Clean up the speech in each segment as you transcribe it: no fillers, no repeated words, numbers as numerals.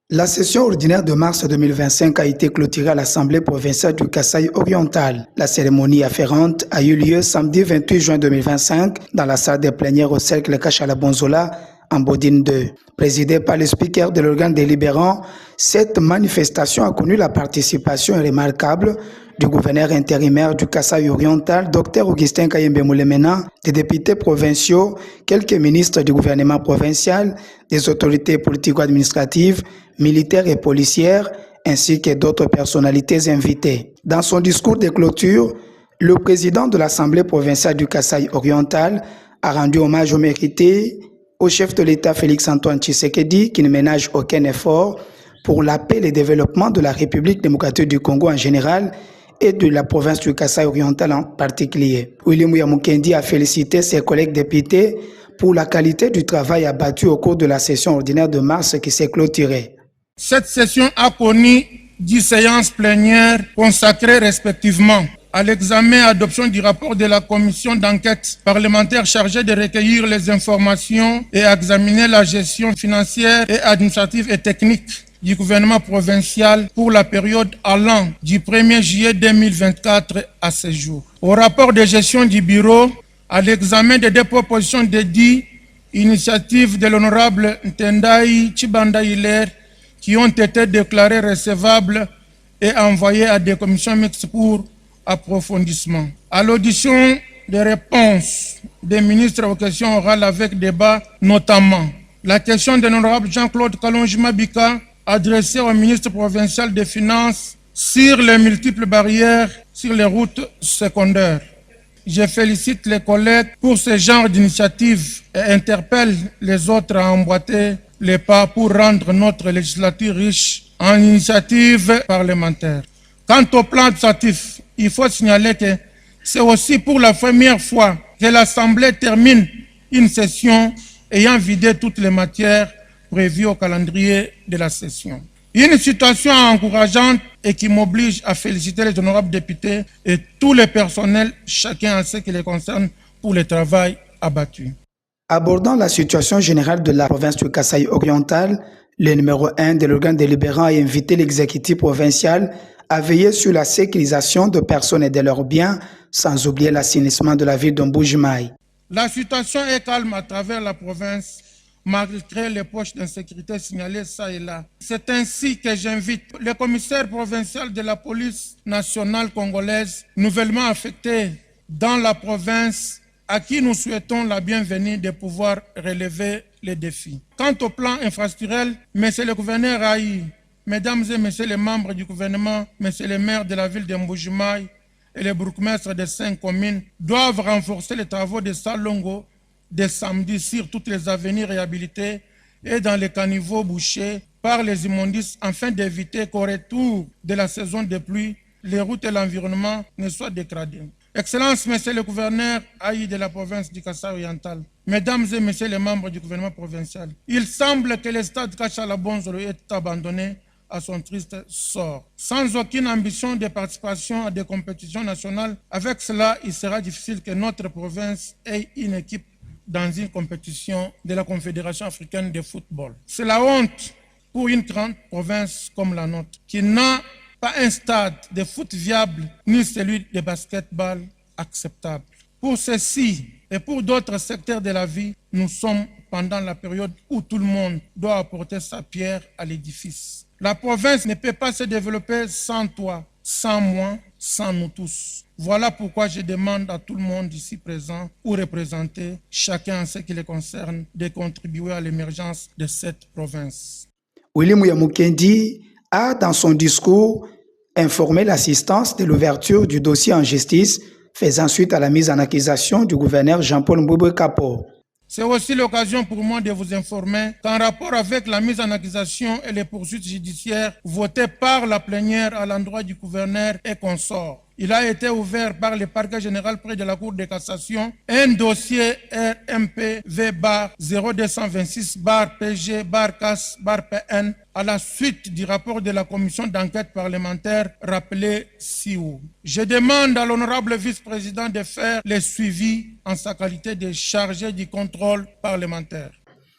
La session ordinaire de mars 2025 a été clôturée à l'Assemblée provinciale du Kasaï oriental. La cérémonie afférente a eu lieu samedi 28 juin 2025 dans la salle des plénières au cercle Kachala-Bonzola en Bodine 2. Présidée par le speaker de l'organe délibérant, cette manifestation a connu la participation remarquable du gouverneur intérimaire du Kasaï oriental, Dr Augustin Kayembe Moulemena, des députés provinciaux, quelques ministres du gouvernement provincial, des autorités politico-administratives, militaires et policières, ainsi que d'autres personnalités invitées. Dans son discours de clôture, le président de l'Assemblée provinciale du Kasaï oriental a rendu hommage au mérité au chef de l'État Félix-Antoine Tshisekedi, qui ne ménage aucun effort pour la paix et le développement de la République démocratique du Congo en général et de la province du Kasaï oriental en particulier. William Mukendi a félicité ses collègues députés pour la qualité du travail abattu au cours de la session ordinaire de mars qui s'est clôturée. Cette session a connu 10 séances plénières consacrées respectivement à l'examen et adoption du rapport de la commission d'enquête parlementaire chargée de recueillir les informations et examiner la gestion financière et administrative et technique du gouvernement provincial pour la période allant du 1er juillet 2024 à ce jour. Au rapport de gestion du bureau, à l'examen des deux propositions dédiées, initiatives de l'honorable Ntendai Tshibanda Hilaire, qui ont été déclarées recevables et envoyées à des commissions mixtes pour approfondissement. À l'audition des réponses des ministres aux questions orales avec débat, notamment la question de l'honorable Jean-Claude Kalonji-Mabika adressée au ministre provincial des Finances sur les multiples barrières sur les routes secondaires. Je félicite les collègues pour ce genre d'initiative et interpelle les autres à emboîter les pas pour rendre notre législature riche en initiatives parlementaires. Quant au plan administratif, il faut signaler que c'est aussi pour la première fois que l'Assemblée termine une session ayant vidé toutes les matières prévues au calendrier de la session. Une situation encourageante et qui m'oblige à féliciter les honorables députés et tous les personnels, chacun en ce qui les concerne, pour le travail abattu. Abordant la situation générale de la province du Kasaï oriental, le numéro 1 de l'organe délibérant a invité l'exécutif provincial à veiller sur la sécurisation de personnes et de leurs biens, sans oublier l'assainissement de la ville d'Omboujimaï. La situation est calme à travers la province, malgré les poches d'insécurité signalées ça et là. C'est ainsi que j'invite le commissaire provincial de la police nationale congolaise, nouvellement affecté dans la province, à qui nous souhaitons la bienvenue de pouvoir relever les défis. Quant au plan infrastructurel, monsieur le gouverneur Aïe, mesdames et messieurs les membres du gouvernement, messieurs les maires de la ville de Mboujimaï et les bourgmestres des 5 communes doivent renforcer les travaux de Salongo dès samedi sur toutes les avenues réhabilitées et dans les caniveaux bouchés par les immondices afin d'éviter qu'au retour de la saison de pluie, les routes et l'environnement ne soient dégradés. Excellences, Monsieur le gouverneur Aïe de la province du Kasaï oriental, mesdames et messieurs les membres du gouvernement provincial, il semble que le stade Kachala-Bonzola est abandonné à son triste sort. Sans aucune ambition de participation à des compétitions nationales, avec cela, il sera difficile que notre province ait une équipe dans une compétition de la Confédération africaine de football. C'est la honte pour une grande province comme la nôtre, qui n'a pas un stade de foot viable, ni celui de basketball acceptable. Pour ceci et pour d'autres secteurs de la vie, nous sommes pendant la période où tout le monde doit apporter sa pierre à l'édifice. La province ne peut pas se développer sans toi, sans moi, sans nous tous. Voilà pourquoi je demande à tout le monde ici présent ou représenté, chacun en ce qui le concerne, de contribuer à l'émergence de cette province. William Mukendi a, dans son discours, informé l'assistance de l'ouverture du dossier en justice, faisant suite à la mise en accusation du gouverneur Jean-Paul Mbouiboué Kapo. C'est aussi l'occasion pour moi de vous informer qu'en rapport avec la mise en accusation et les poursuites judiciaires votées par la plénière à l'endroit du gouverneur et consorts, il a été ouvert par le parquet général près de la Cour de cassation un dossier RMP V-0226-PG-CAS-PN à la suite du rapport de la commission d'enquête parlementaire rappelé SIO. Je demande à l'honorable vice-président de faire le suivi en sa qualité de chargé du contrôle parlementaire.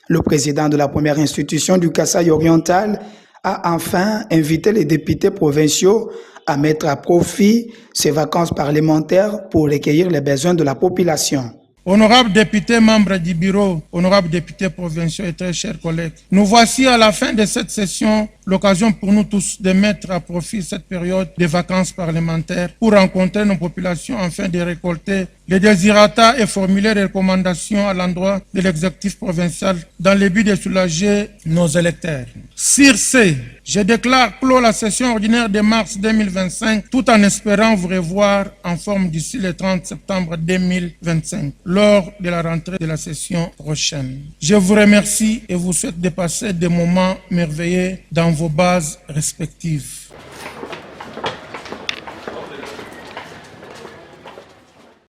Le président de la première institution du Kasaï oriental a enfin invité les députés provinciaux à mettre à profit ces vacances parlementaires pour recueillir les besoins de la population. Honorables députés, membres du bureau, honorables députés provinciaux et très chers collègues, nous voici à la fin de cette session, l'occasion pour nous tous de mettre à profit cette période de vacances parlementaires pour rencontrer nos populations afin de récolter les désirata et formuler des recommandations à l'endroit de l'exécutif provincial dans le but de soulager nos électeurs. Sur ce, je déclare clos la session ordinaire de mars 2025 tout en espérant vous revoir en forme d'ici le 30 septembre 2025 lors de la rentrée de la session prochaine. Je vous remercie et vous souhaite de passer des moments merveilleux dans vos bases respectives.